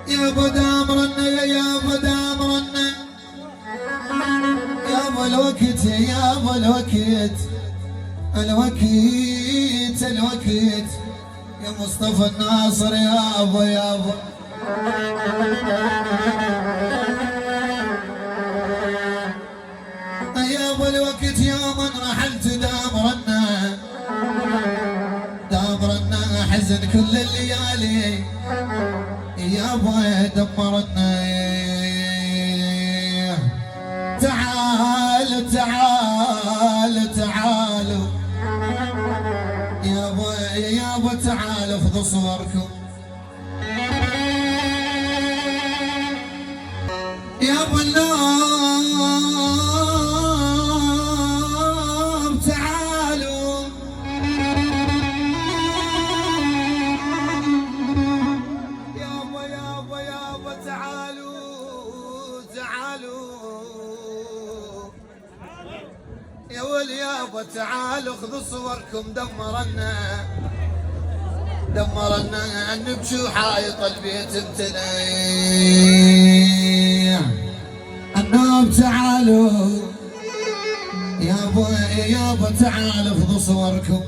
يا ابو دامرنا يا ابو دامرنا يا ابو الوقت يا ابو الوقت الوقت الوقت يا مصطفى الناصر يا ابو يا ابو يا ابو الوقت يوم رحلت دامرنا دامرنا حزن كل الليالي يا ابو دمرنا تعال تعال تعالوا يا ابو تعالوا خذوا صوركم يا ابو النوم تعالوا يا ابو تعالوا تعالوا يا ولي يابا تعالوا خذوا صوركم دمرنا دمرنا نبشو حايط البيت امتلي النوم تعالوا يابا تعالوا خذوا صوركم